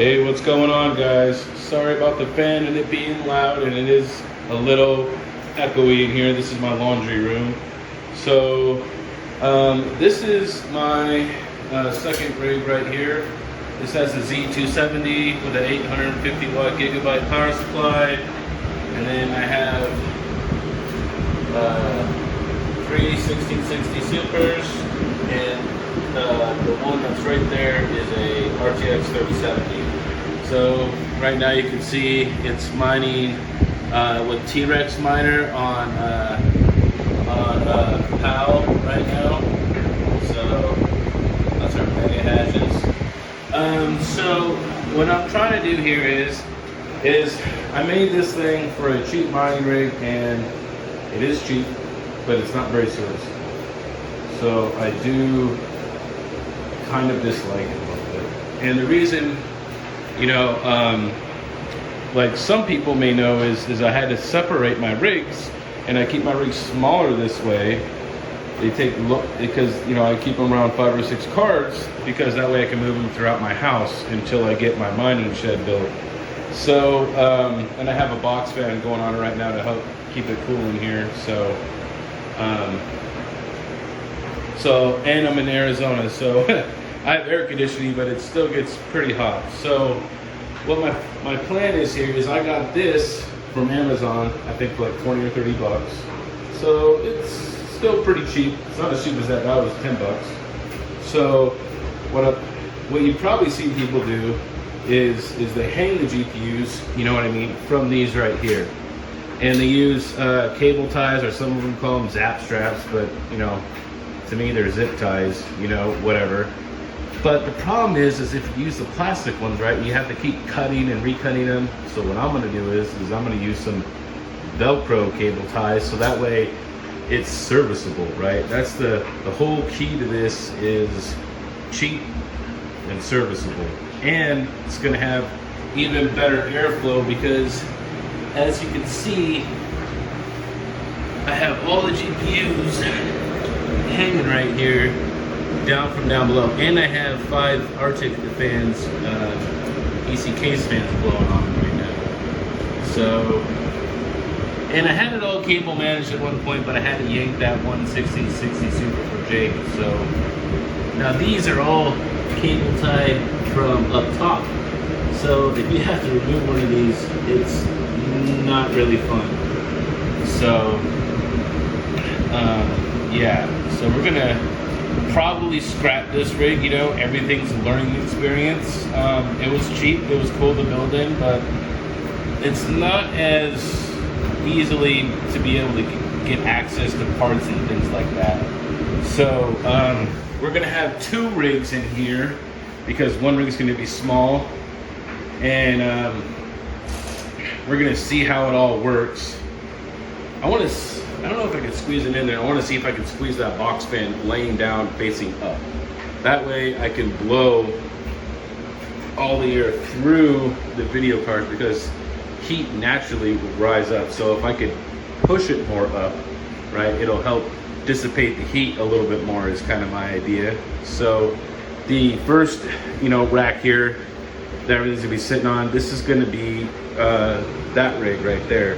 Hey, what's going on, guys? Sorry about the fan and it being loud, and it is a little echoey in here. This is my laundry room. So this is my second rig right here. This has a Z270 with an 850 watt gigabyte power supply, and then I have three 1660 Supers, and the one that's right there is a RTX 3070. So right now you can see it's mining with T-Rex miner on PAL right now. So that's our mega hashes. So what I'm trying to do here is I made this thing for a cheap mining rig, and it is cheap, but it's not very serviceable. So I do kind of dislike it a little bit. And the reason, like some people may know, is I had to separate my rigs, and I keep my rigs smaller this way. They take because I keep them around 5 or 6 cards, because that way I can move them throughout my house until I get my mining shed built. So and I have a box fan going on right now to help keep it cool in here. And I'm in Arizona, so I have air conditioning, but it still gets pretty hot. So what my plan is here is I got this from Amazon, I think for like 20 or 30 bucks. So it's still pretty cheap. It's not as cheap as that was 10 bucks. So what you probably see people do is they hang the GPUs, from these right here. And they use cable ties, or some of them call them zap straps, but to me they're zip ties, whatever. But the problem is if you use the plastic ones, right, you have to keep cutting and recutting them. So what I'm gonna do is I'm gonna use some Velcro cable ties, so that way it's serviceable, right? That's the whole key to this, is cheap and serviceable. And it's gonna have even better airflow, because as you can see, I have all the GPUs hanging right here, down below, and I have 5 Arctic fans, AC case fans blowing on right now. So, and I had it all cable managed at one point, but I had to yank that one 1660 Super for Jake. So now these are all cable tied from up top. So if you have to remove one of these, it's not really fun. So yeah, so we're gonna probably scrap this rig. Everything's a learning experience. It was cheap, it was cool to build in, but it's not as easily to be able to get access to parts and things like that. So we're gonna have 2 rigs in here, because one rig is gonna be small, and we're gonna see how it all works. I don't know if I can squeeze it in there. I want to see if I can squeeze that box fan laying down facing up. That way I can blow all the air through the video card, because heat naturally would rise up. So if I could push it more up, right, it'll help dissipate the heat a little bit more, is kind of my idea. So the first, rack here that everything's gonna be sitting on, this is gonna be that rig right there.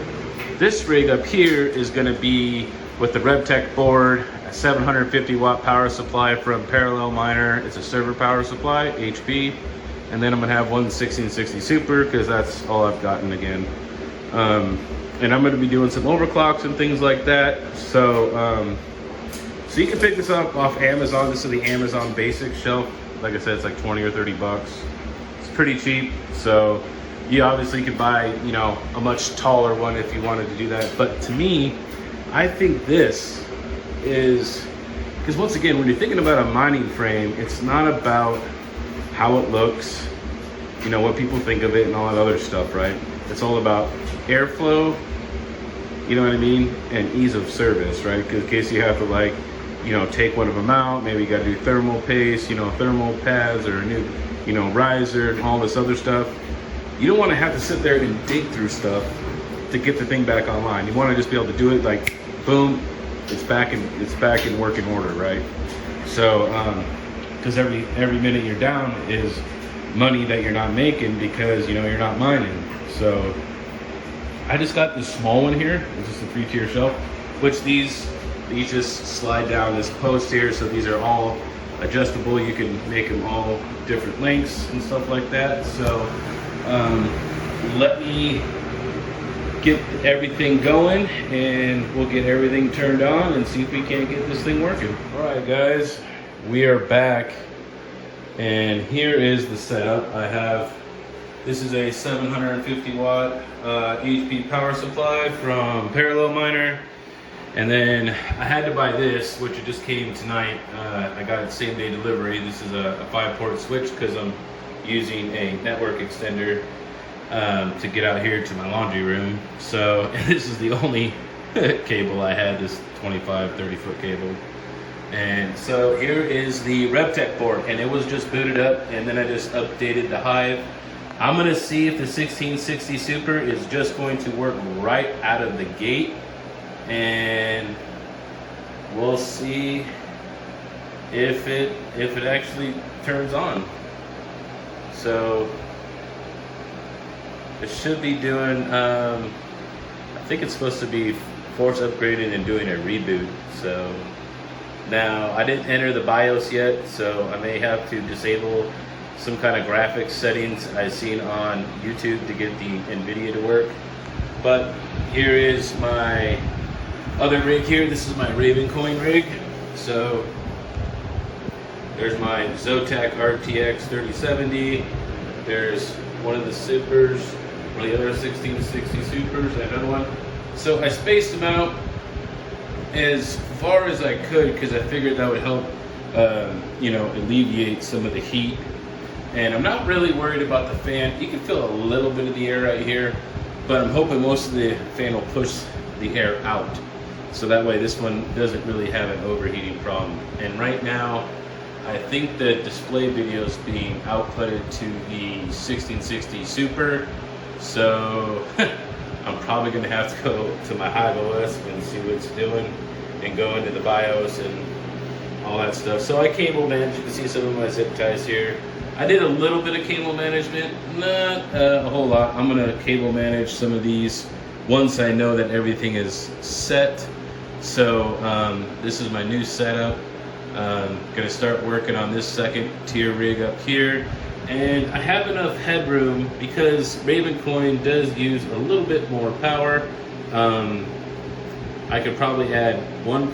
This rig up here is going to be with the Rebtech board, a 750 watt power supply from Parallel Miner. It's a server power supply, HP. And then I'm going to have one 1660 Super, because that's all I've gotten again. And I'm going to be doing some overclocks and things like that. So so you can pick this up off Amazon. This is the Amazon basic shelf. Like I said, it's like 20 or 30 bucks. It's pretty cheap. So you obviously could buy, a much taller one if you wanted to do that. But to me, I think this is, because once again, when you're thinking about a mining frame, it's not about how it looks, what people think of it and all that other stuff, right? It's all about airflow, and ease of service, right? Because in case you have to take one of them out, maybe you got to do thermal paste, thermal pads, or a new, riser, and all this other stuff. You don't want to have to sit there and dig through stuff to get the thing back online. You want to just be able to do it like, boom, it's back in working order, right? So, because every minute you're down is money that you're not making because, you know, you're not mining. So I just got this small one here. It's just a 3-tier shelf, which these just slide down this post here. So these are all adjustable. You can make them all different lengths and stuff like that. So let me get everything going and we'll get everything turned on and see if we can't get this thing working. All right, guys, we are back, and here is the setup. This is a 750 watt HP power supply from Parallel Miner. And then I had to buy this, which it just came tonight. I got it same day delivery. This is a 5-port switch because I'm using a network extender to get out here to my laundry room. So this is the only cable I had, this 25-30 foot cable. And so here is the Rebtech board, and it was just booted up, and then I just updated the Hive. I'm gonna see if the 1660 Super is just going to work right out of the gate, and we'll see if it actually turns on. So it should be doing, I think it's supposed to be force upgrading and doing a reboot. So now I didn't enter the BIOS yet, so I may have to disable some kind of graphics settings I've seen on YouTube to get the Nvidia to work. But here is my other rig here. This is my Ravencoin rig. So there's my Zotac RTX 3070. There's one of the Supers, one of the other 1660 Supers, and another one. So I spaced them out as far as I could because I figured that would help, you know, alleviate some of the heat. And I'm not really worried about the fan. You can feel a little bit of the air right here, but I'm hoping most of the fan will push the air out. So that way this one doesn't really have an overheating problem. And right now, I think the display video is being outputted to the 1660 Super. So I'm probably gonna have to go to my Hive OS and see what it's doing and go into the BIOS and all that stuff. So I cable managed. You can see some of my zip ties here. I did a little bit of cable management, not a whole lot. I'm gonna cable manage some of these once I know that everything is set. So this is my new setup. Gonna start working on this 2nd tier rig up here. And I have enough headroom because Ravencoin does use a little bit more power. I could probably add one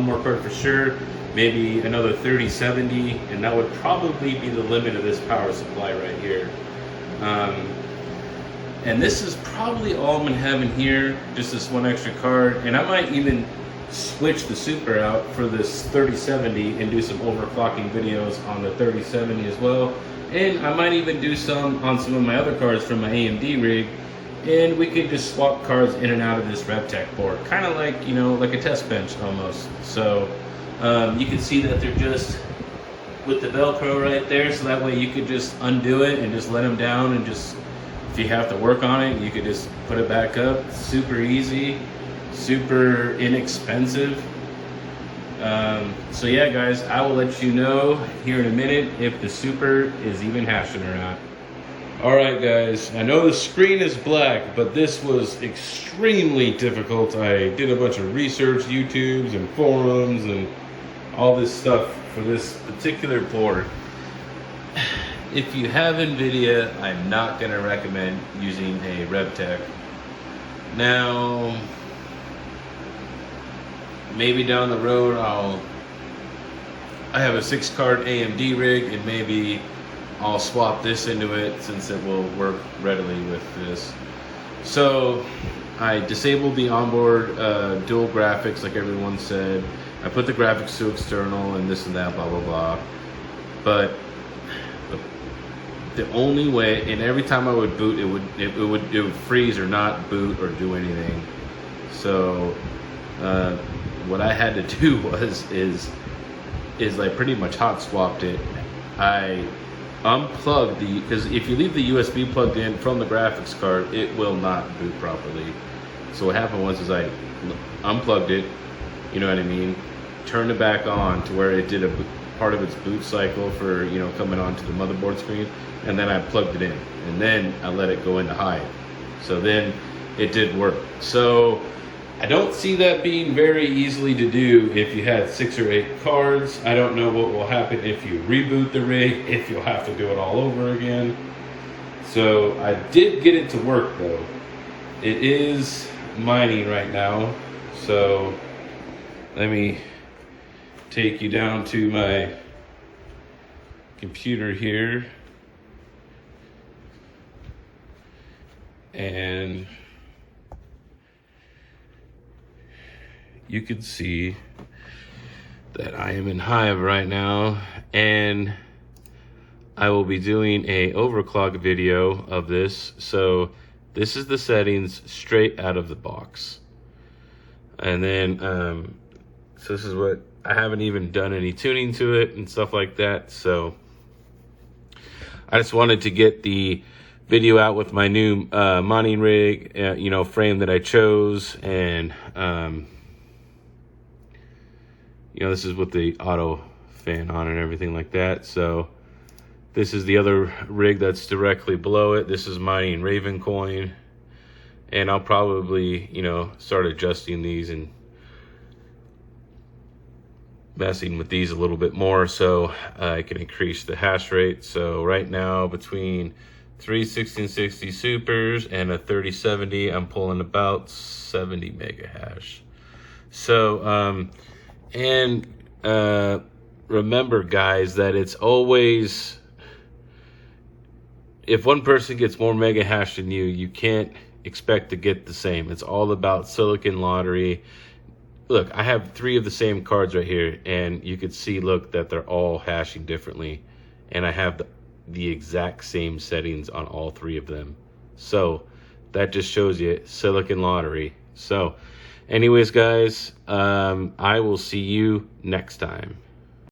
more card for sure, maybe another 3070, and that would probably be the limit of this power supply right here. And this is probably all I'm gonna have in here, just this one extra card. And I might even switch the Super out for this 3070 and do some overclocking videos on the 3070 as well. And I might even do some on some of my other cards from my AMD rig, and we could just swap cards in and out of this Rebtech board, kind of like, you know, like a test bench almost. So you can see that they're just with the Velcro right there, so that way you could just undo it and just let them down, and just, if you have to work on it, you could just put it back up. Super easy, super inexpensive. So yeah, guys, I will let you know here in a minute if the Super is even hashing or not. All right, guys, I know the screen is black, but this was extremely difficult. I did a bunch of research, YouTubes and forums and all this stuff for this particular board. If you have Nvidia, I'm not gonna recommend using a Rebtech. Now, maybe down the road I have a 6-card AMD rig, and maybe I'll swap this into it since it will work readily with this. So I disabled the onboard dual graphics like everyone said. I put the graphics to external and this and that, blah blah blah. But the only way, and every time I would boot, it would freeze or not boot or do anything. So what I had to do is like pretty much hot swapped it. I unplugged because if you leave the USB plugged in from the graphics card, it will not boot properly. So what happened was I unplugged it, you know what I mean, turned it back on to where it did part of its boot cycle for, you know, coming onto the motherboard screen, and then I plugged it in, and then I let it go into high. So then it did work. So I don't see that being very easily to do if you had 6 or 8 cards. I don't know what will happen if you reboot the rig, if you'll have to do it all over again. So I did get it to work though. It is mining right now. So let me take you down to my computer here. And you can see that I am in Hive right now, and I will be doing a overclock video of this. So this is the settings straight out of the box. And then, so this is what, I haven't even done any tuning to it and stuff like that. So I just wanted to get the video out with my new mining rig, you know, frame that I chose. And, you know, this is with the auto fan on and everything like that. So this is the other rig that's directly below it. This is mining Ravencoin. And I'll probably, you know, start adjusting these and messing with these a little bit more so I can increase the hash rate. So right now between 3 1660 supers and a 3070, I'm pulling about 70 mega hash. So remember guys that it's always, if one person gets more mega hash than you can't expect to get the same. It's all about silicon lottery. Look, I have 3 of the same cards right here, and you could see, look, that they're all hashing differently, and I have the exact same settings on all 3 of them. So that just shows you silicon lottery. So anyways guys, I will see you next time.